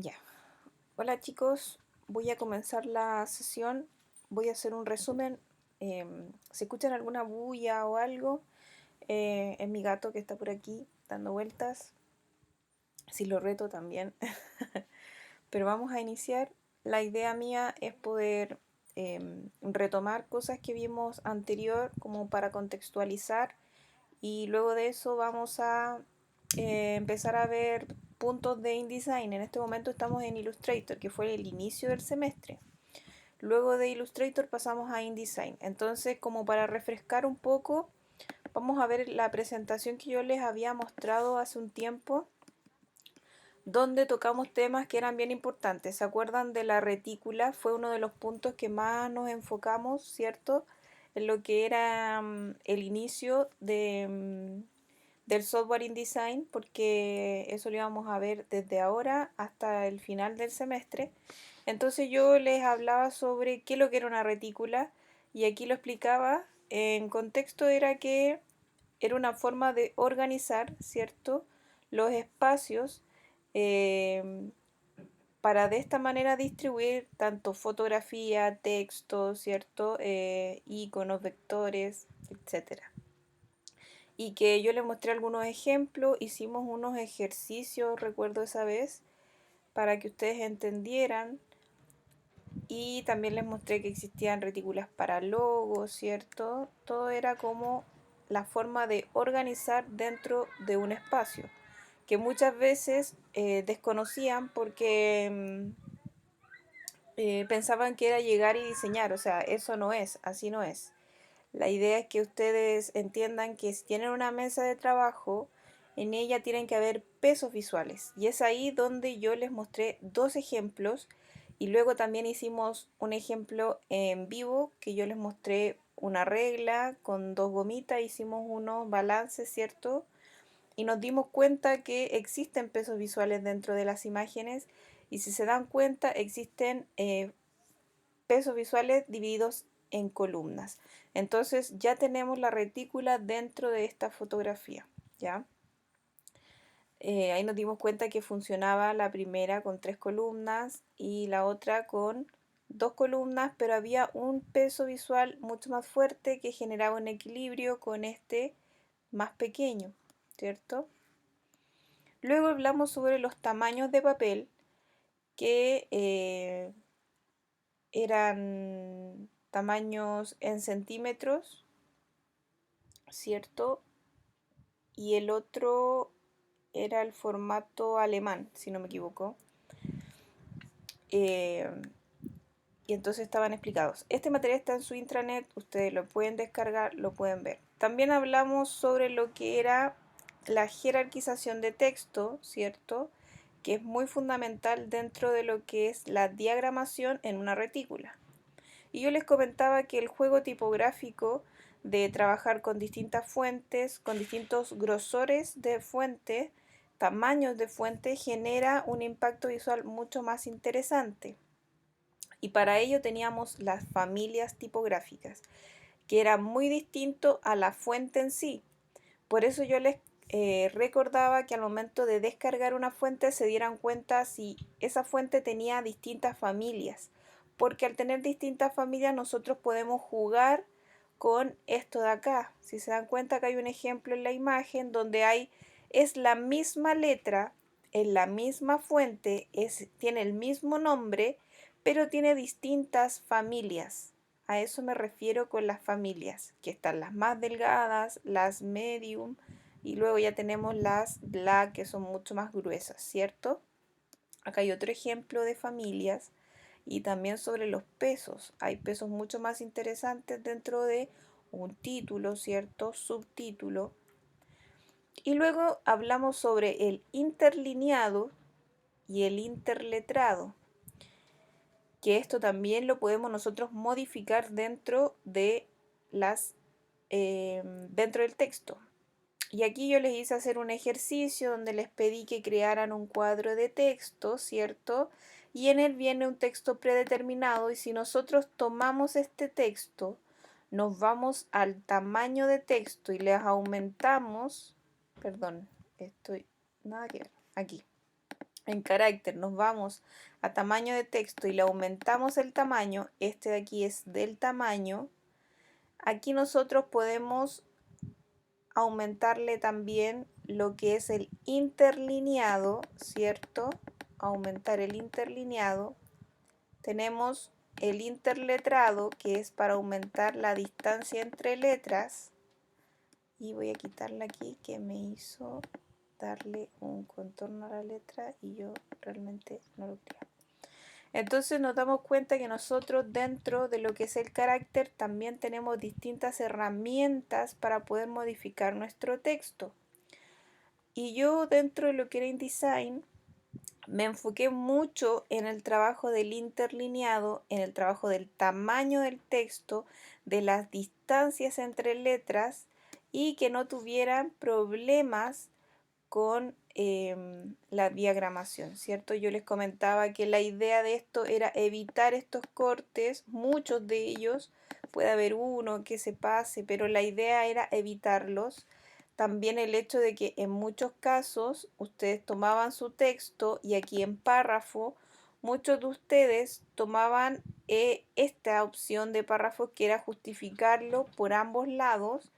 Ya. Hola chicos, voy a comenzar la sesión. Voy a hacer un resumen. Si escuchan alguna bulla o algo, es mi gato que está por aquí dando vueltas. Si lo reto también. Pero vamos a iniciar. La idea mía es poder retomar cosas que vimos anterior como para contextualizar y luego de eso vamos a empezar a ver puntos de InDesign. En este momento estamos en Illustrator, que fue el inicio del semestre. Luego de Illustrator pasamos a InDesign. Entonces, como para refrescar un poco, vamos a ver la presentación que yo les había mostrado hace un tiempo, donde tocamos temas que eran bien importantes. ¿Se acuerdan de la retícula? Fue uno de los puntos que más nos enfocamos, ¿cierto? En lo que era el inicio del software InDesign, porque eso lo íbamos a ver desde ahora hasta el final del semestre. Entonces yo les hablaba sobre qué es lo que era una retícula y aquí lo explicaba. En contexto era que era una forma de organizar, ¿cierto?, los espacios eh, para de esta manera distribuir tanto fotografía, texto, ¿cierto?, iconos, vectores, etcétera. Y que yo les mostré algunos ejemplos, hicimos unos ejercicios, recuerdo esa vez, para que ustedes entendieran. Y también les mostré que existían retículas para logos, ¿cierto? Todo era como la forma de organizar dentro de un espacio, que muchas veces desconocían porque pensaban que era llegar y diseñar, o sea, eso no es, así no es. La idea es que ustedes entiendan que si tienen una mesa de trabajo, en ella tienen que haber pesos visuales. Y es ahí donde yo les mostré dos ejemplos y luego también hicimos un ejemplo en vivo que yo les mostré una regla con dos gomitas, hicimos unos balances, ¿cierto? Y nos dimos cuenta que existen pesos visuales dentro de las imágenes y si se dan cuenta existen pesos visuales divididos en columnas. Entonces ya tenemos la retícula dentro de esta fotografía, ¿ya? Ahí nos dimos cuenta que funcionaba la primera con 3 columnas y la otra con 2 columnas, pero había un peso visual mucho más fuerte que generaba un equilibrio con este más pequeño, ¿cierto? Luego hablamos sobre los tamaños de papel que eran tamaños en centímetros, ¿cierto? Y el otro era el formato alemán, si no me equivoco. Eh, y entonces estaban explicados. Este material está en su intranet, ustedes lo pueden descargar, lo pueden ver. También hablamos sobre lo que era la jerarquización de texto, ¿cierto? Que es muy fundamental dentro de lo que es la diagramación en una retícula. Y yo les comentaba que el juego tipográfico de trabajar con distintas fuentes, con distintos grosores de fuente, tamaños de fuente, genera un impacto visual mucho más interesante. Y para ello teníamos las familias tipográficas, que era muy distinto a la fuente en sí. Por eso yo les recordaba que al momento de descargar una fuente se dieran cuenta si esa fuente tenía distintas familias, porque al tener distintas familias nosotros podemos jugar con esto de acá. Si se dan cuenta que hay un ejemplo en la imagen donde es la misma letra, en la misma fuente, tiene el mismo nombre, pero tiene distintas familias. A eso me refiero con las familias, que están las más delgadas, las medium, y luego ya tenemos las black, que son mucho más gruesas, ¿cierto? Acá hay otro ejemplo de familias y también sobre los pesos. Hay pesos mucho más interesantes dentro de un título, ¿cierto? Subtítulo. Y luego hablamos sobre el interlineado y el interletrado, que esto también lo podemos nosotros modificar dentro del texto. Y aquí yo les hice hacer un ejercicio donde les pedí que crearan un cuadro de texto, ¿cierto? Y en él viene un texto predeterminado y si nosotros tomamos este texto, nos vamos al tamaño de texto y les aumentamos, perdón, estoy, nada que ver, aquí. en carácter nos vamos a tamaño de texto y le aumentamos el tamaño, este de aquí es del tamaño, aquí nosotros podemos aumentarle también lo que es el interlineado, ¿cierto? Aumentar el interlineado. Tenemos el interletrado, que es para aumentar la distancia entre letras. Y voy a quitarla aquí, que me hizo darle un contorno a la letra y yo realmente no lo quería. Entonces nos damos cuenta que nosotros dentro de lo que es el carácter también tenemos distintas herramientas para poder modificar nuestro texto. Y yo dentro de lo que era InDesign me enfoqué mucho en el trabajo del interlineado, en el trabajo del tamaño del texto, de las distancias entre letras y que no tuvieran problemas con la diagramación, ¿cierto? Yo les comentaba que la idea de esto era evitar estos cortes, muchos de ellos, puede haber uno que se pase, pero la idea era evitarlos. También el hecho de que en muchos casos ustedes tomaban su texto y aquí en párrafo, muchos de ustedes tomaban esta opción de párrafo que era justificarlo por ambos lados,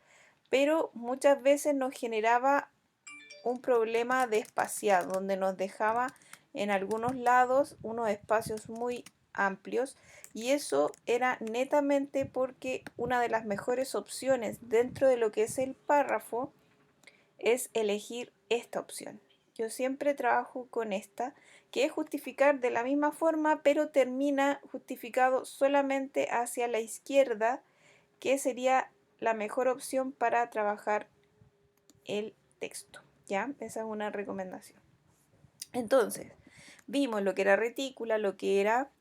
pero muchas veces nos generaba un problema de espaciado, donde nos dejaba en algunos lados unos espacios muy amplios y eso era netamente porque una de las mejores opciones dentro de lo que es el párrafo es elegir esta opción. Yo siempre trabajo con esta, que es justificar de la misma forma, pero termina justificado solamente hacia la izquierda, que sería la mejor opción para trabajar el texto. ¿Ya? Esa es una recomendación. Entonces, vimos lo que era retícula, lo que era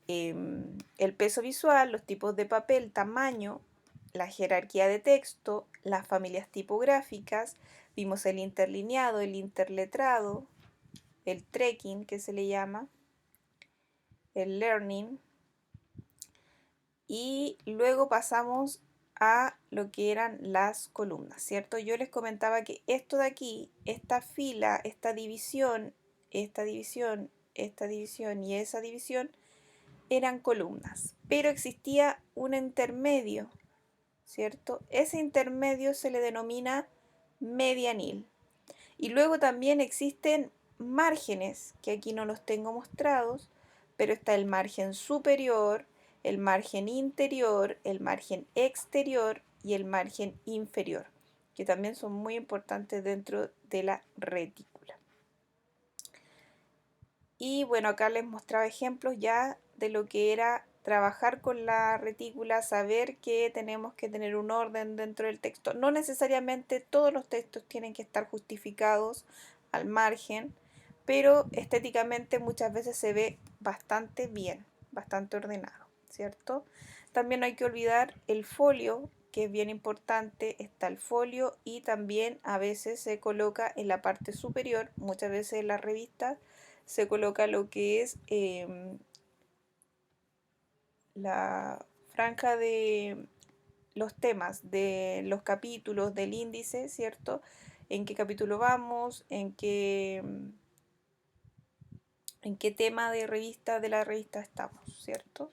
el peso visual, los tipos de papel, tamaño, la jerarquía de texto, las familias tipográficas, vimos el interlineado, el interletrado, el trekking que se le llama, el learning, y luego pasamos a lo que eran las columnas, ¿cierto? Yo les comentaba que esto de aquí, esta fila, esta división, esta división, esta división y esa división eran columnas, pero existía un intermedio, ¿cierto? Ese intermedio se le denomina medianil. Y luego también existen márgenes, que aquí no los tengo mostrados, pero está el margen superior, el margen interior, el margen exterior y el margen inferior, que también son muy importantes dentro de la retícula. Y bueno, acá les mostraba ejemplos ya de lo que era trabajar con la retícula, saber que tenemos que tener un orden dentro del texto. No necesariamente todos los textos tienen que estar justificados al margen, pero estéticamente muchas veces se ve bastante bien, bastante ordenado, ¿cierto? También no hay que olvidar el folio, que es bien importante. Está el folio y también a veces se coloca en la parte superior, muchas veces en las revistas se coloca lo que es la franja de los temas, de los capítulos, del índice, ¿cierto? En qué capítulo vamos, en qué tema de revista de la revista estamos, ¿cierto?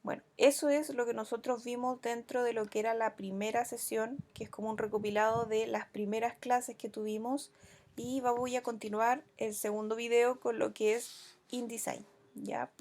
Bueno, eso es lo que nosotros vimos dentro de lo que era la primera sesión, que es como un recopilado de las primeras clases que tuvimos, y voy a continuar el segundo video con lo que es InDesign, ¿ya?